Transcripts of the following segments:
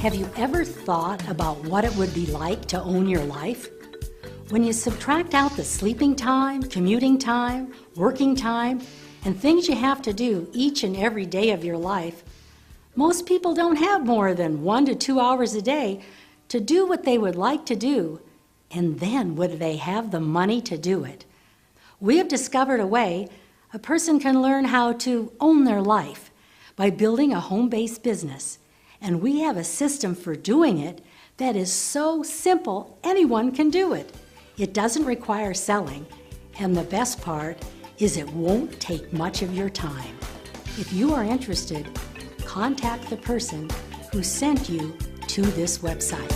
Have you ever thought about what it would be like to own your life? When you subtract out the sleeping time, commuting time, working time, and things you have to do each and every day of your life, most people don't have more than 1 to 2 hours a day to do what they would like to do, and then would they have the money to do it? We have discovered a way a person can learn how to own their life by building a home-based business, and we have a system for doing it that is so simple anyone can do it. It doesn't require selling, and the best part is it won't take much of your time. If you are interested, contact the person who sent you to this website.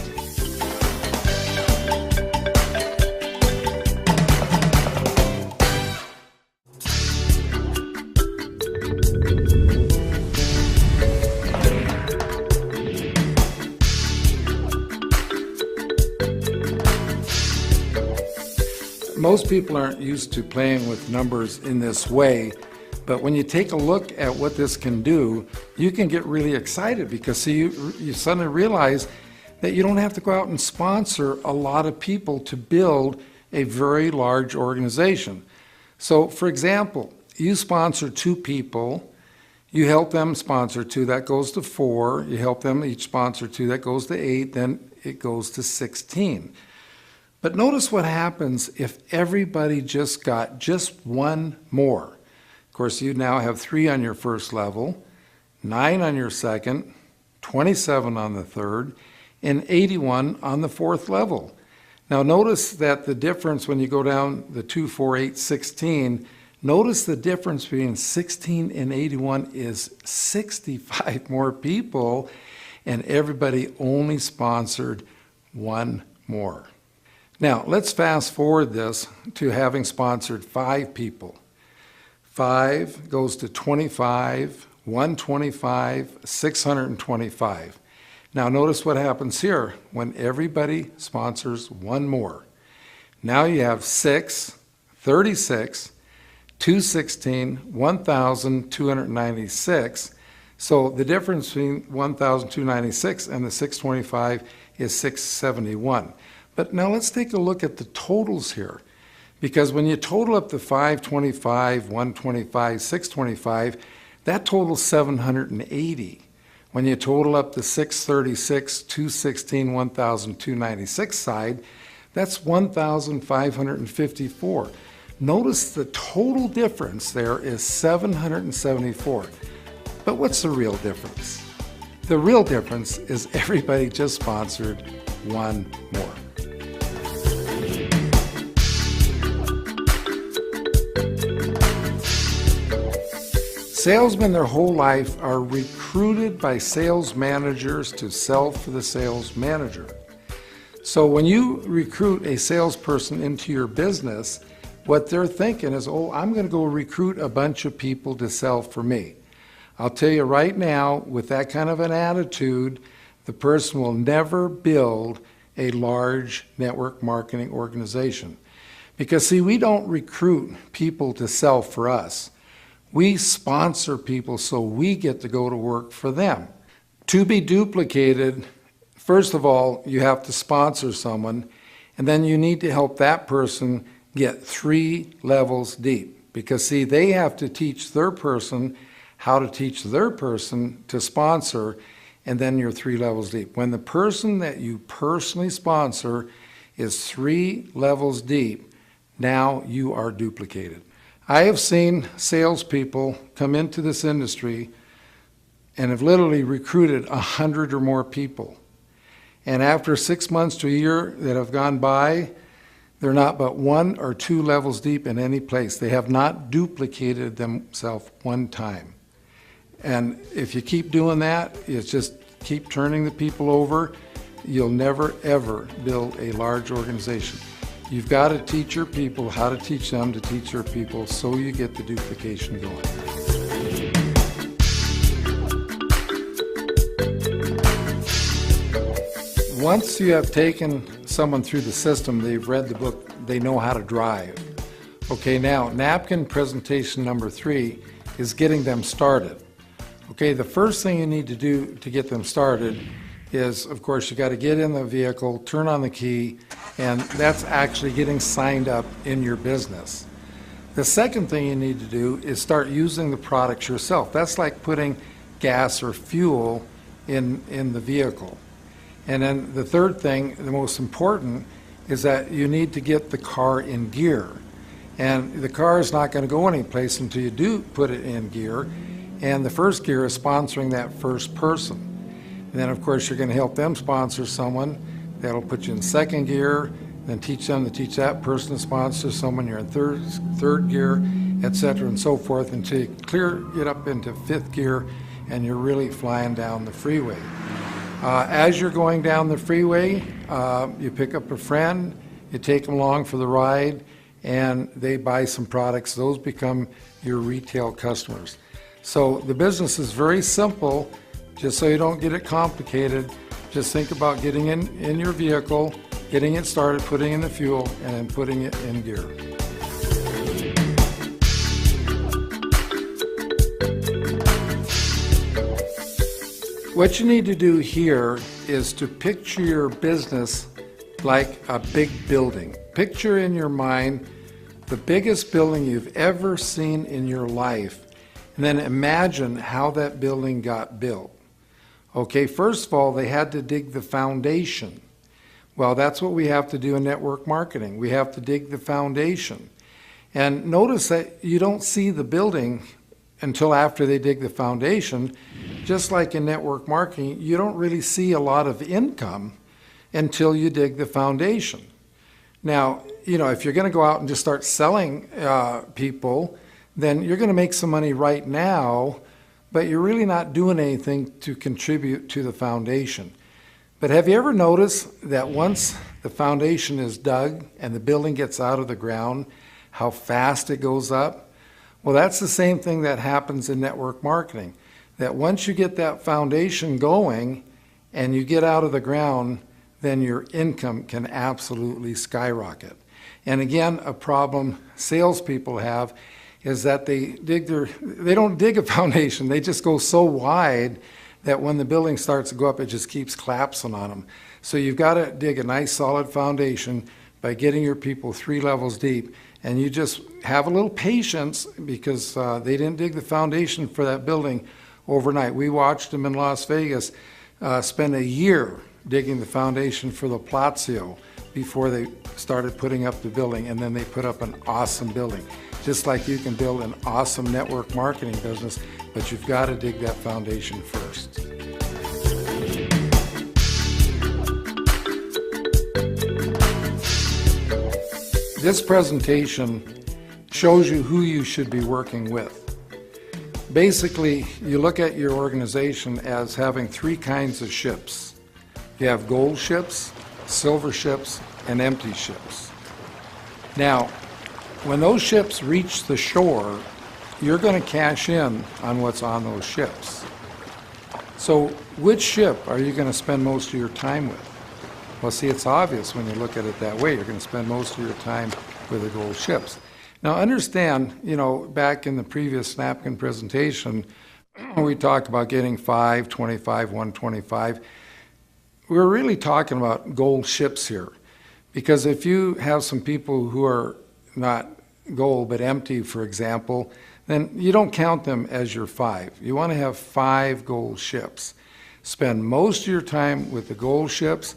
Most people aren't used to playing with numbers in this way, but when you take a look at what this can do, you can get really excited because you suddenly realize that you don't have to go out and sponsor a lot of people to build a very large organization. So for example, you sponsor 2 people, you help them sponsor 2, that goes to 4, you help them each sponsor 2, that goes to 8, then it goes to 16. But notice what happens if everybody just got just 1 more. Of course, you now have 3 on your first level, 9 on your second, 27 on the third, and 81 on the 4th level. Now notice that the difference when you go down the 2, 4, 8, 16, notice the difference between 16 and 81 is 65 more people, and everybody only sponsored 1 more. Now, let's fast forward this to having sponsored 5 people. 5 goes to 25, 125, 625. Now, notice what happens here when everybody sponsors 1 more. Now you have 6, 36, 216, 1,296. So the difference between 1,296 and the 625 is 671. But now let's take a look at the totals here. Because when you total up the 525, 125, 625, that totals 780. When you total up the 636, 216, 1,296 side, that's 1,554. Notice the total difference there is 774. But what's the real difference? The real difference is everybody just sponsored 1 more. Salesmen their whole life are recruited by sales managers to sell for the sales manager. So when you recruit a salesperson into your business, what they're thinking is, oh, I'm going to go recruit a bunch of people to sell for me. I'll tell you right now, with that kind of an attitude, the person will never build a large network marketing organization. Because see, we don't recruit people to sell for us. We sponsor people so we get to go to work for them. To be duplicated, first of all, you have to sponsor someone, and then you need to help that person get 3 levels deep. Because see, they have to teach their person how to teach their person to sponsor, and then you're 3 levels deep. When the person that you personally sponsor is 3 levels deep, now you are duplicated. I have seen salespeople come into this industry and have literally recruited 100 or more people. And after 6 months to a year that have gone by, they're not but 1 or 2 levels deep in any place. They have not duplicated themselves 1 time. And if you keep doing that, it's just keep turning the people over, you'll never ever build a large organization. You've got to teach your people how to teach them to teach their people so you get the duplication going. Once you have taken someone through the system, they've read the book, they know how to drive. Okay, now napkin presentation number 3 is getting them started. Okay, the first thing you need to do to get them started is, of course, you got to get in the vehicle, turn on the key, and that's actually getting signed up in your business. The second thing you need to do is start using the products yourself. That's like putting gas or fuel in the vehicle. And then the third thing, the most important, is that you need to get the car in gear. And the car is not going to go anyplace until you do put it in gear. And the first gear is sponsoring that first person. And then, of course, you're going to help them sponsor someone. That'll put you in second gear, then teach them to teach that person to sponsor someone. You're in third gear, etc., and so forth, until you get up into fifth gear, and you're really flying down the freeway. As you're going down the freeway, you pick up a friend, you take them along for the ride, and they buy some products. Those become your retail customers. So the business is very simple. Just so you don't get it complicated, just think about getting in your vehicle, getting it started, putting in the fuel, and then putting it in gear. What you need to do here is to picture your business like a big building. Picture in your mind the biggest building you've ever seen in your life, and then imagine how that building got built. Okay, first of all, they had to dig the foundation. Well, that's what we have to do in network marketing. We have to dig the foundation. And notice that you don't see the building until after they dig the foundation. Just like in network marketing, you don't really see a lot of income until you dig the foundation. Now, if you're going to go out and just start selling people, then you're going to make some money right now, but you're really not doing anything to contribute to the foundation. But have you ever noticed that once the foundation is dug and the building gets out of the ground, how fast it goes up? Well, that's the same thing that happens in network marketing. That once you get that foundation going and you get out of the ground, then your income can absolutely skyrocket. And again, a problem salespeople have is that they don't dig a foundation. They just go so wide that when the building starts to go up, it just keeps collapsing on them. So you've got to dig a nice solid foundation by getting your people 3 levels deep. And you just have a little patience because they didn't dig the foundation for that building overnight. We watched them in Las Vegas spend a year digging the foundation for the Palazzo before they started putting up the building, and then they put up an awesome building. Just like you can build an awesome network marketing business, but you've got to dig that foundation first. This presentation shows you who you should be working with. Basically, you look at your organization as having 3 kinds of ships. You have gold ships, silver ships, and empty ships. Now, when those ships reach the shore, you're going to cash in on what's on those ships. So which ship are you going to spend most of your time with? Well, see, it's obvious when you look at it that way. You're going to spend most of your time with the gold ships. Now understand, back in the previous napkin presentation, we talked about getting 5, 25, 125. We're really talking about gold ships here. Because if you have some people who are not gold but empty, for example, then you don't count them as your 5. You want to have 5 gold ships. Spend most of your time with the gold ships,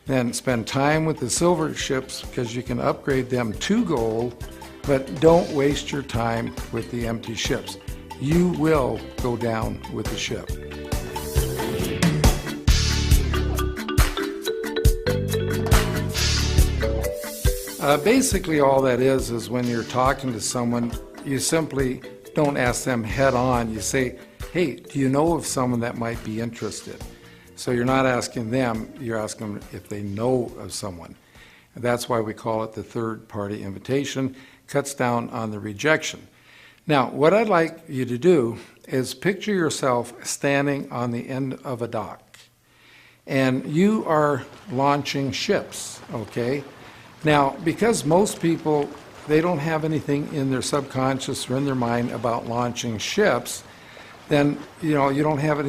then spend time with the silver ships because you can upgrade them to gold, but don't waste your time with the empty ships. You will go down with the ship. Basically all that is when you're talking to someone, you simply don't ask them head on. You say, hey, do you know of someone that might be interested? So you're not asking them, you're asking them if they know of someone. And that's why we call it the third-party invitation. Cuts down on the rejection. Now, what I'd like you to do is picture yourself standing on the end of a dock. And you are launching ships, okay? Now, because most people, they don't have anything in their subconscious or in their mind about launching ships, then you don't have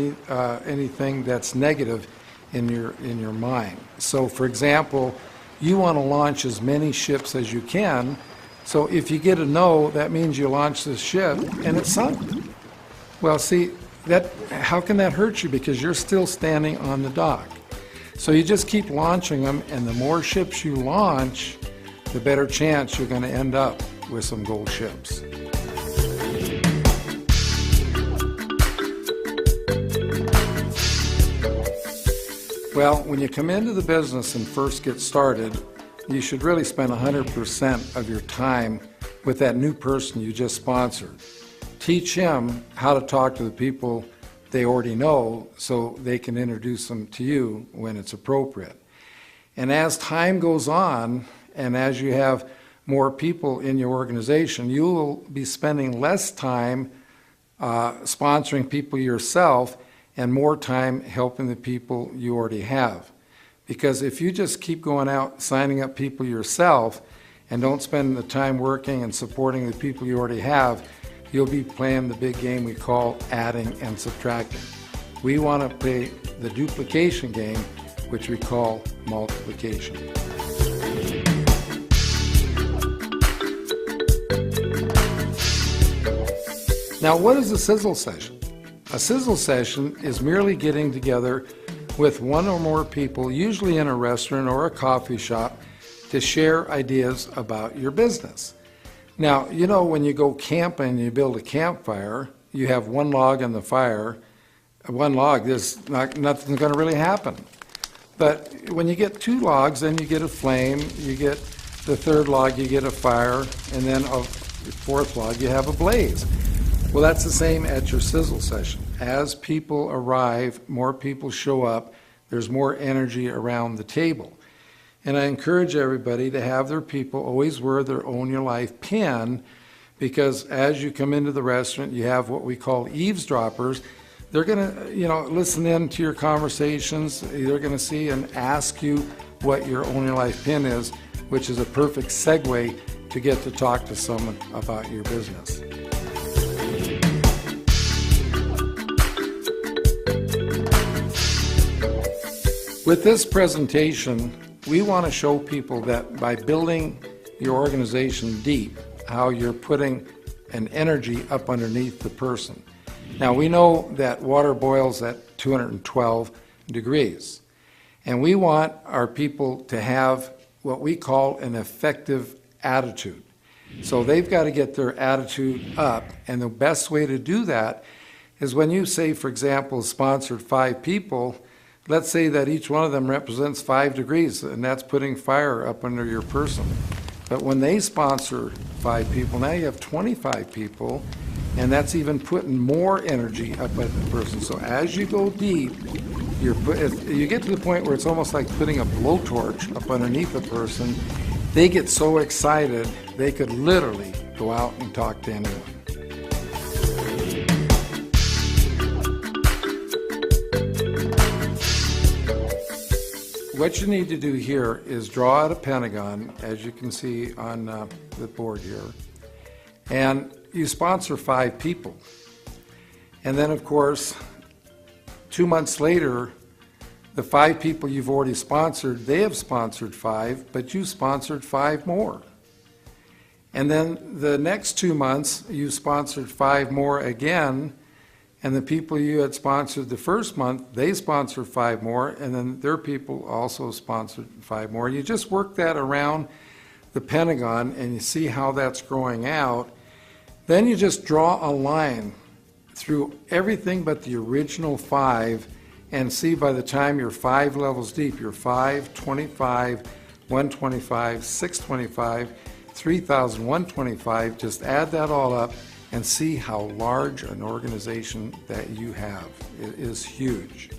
anything that's negative in your mind. So for example, you want to launch as many ships as you can. So if you get a no, that means you launch this ship and it's sunk. Well, see, how can that hurt you? Because you're still standing on the dock. So you just keep launching them, and the more ships you launch, the better chance you're going to end up with some gold ships. Well, when you come into the business and first get started, you should really spend 100% of your time with that new person you just sponsored. Teach him how to talk to the people they already know so they can introduce them to you when it's appropriate. And as time goes on, and as you have more people in your organization, you will be spending less time sponsoring people yourself and more time helping the people you already have. Because if you just keep going out signing up people yourself and don't spend the time working and supporting the people you already have, you'll be playing the big game we call adding and subtracting. We want to play the duplication game, which we call multiplication. Now, what is a sizzle session? A sizzle session is merely getting together with one or more people, usually in a restaurant or a coffee shop, to share ideas about your business. Now, you know, when you go camping and you build a campfire, you have one log on the fire. One log, nothing's going to really happen. But when you get two logs, then you get a flame, you get the third log, you get a fire, and then a fourth log, you have a blaze. Well, that's the same at your sizzle session. As people arrive, more people show up, there's more energy around the table. And I encourage everybody to have their people always wear their Own Your Life pin, because as you come into the restaurant, you have what we call eavesdroppers. They're going to, listen in to your conversations. They're going to see and ask you what your Own Your Life pin is, which is a perfect segue to get to talk to someone about your business. With this presentation, we want to show people that by building your organization deep, how you're putting an energy up underneath the person. Now, we know that water boils at 212 degrees, and we want our people to have what we call an effective attitude. So they've got to get their attitude up, and the best way to do that is when you say, for example, sponsored 5 people, let's say that each one of them represents 5 degrees, and that's putting fire up under your person. But when they sponsor 5 people, now you have 25 people, and that's even putting more energy up at the person. So as you go deep, you get to the point where it's almost like putting a blowtorch up underneath a person. They get so excited, they could literally go out and talk to anyone. What you need to do here is draw out a pentagon, as you can see on the board here, and you sponsor 5 people. And then, of course, 2 months later, the 5 people you've already sponsored, they have sponsored 5, but you sponsored 5 more. And then the next 2 months, you sponsored 5 more again, and the people you had sponsored the first month, they sponsored 5 more, and then their people also sponsored 5 more. You just work that around the pentagon, and you see how that's growing out. Then you just draw a line through everything but the original 5, and see by the time you're 5 levels deep, you're 5, 25, 125, 625, 3,125, just add that all up, and see how large an organization that you have. It is huge.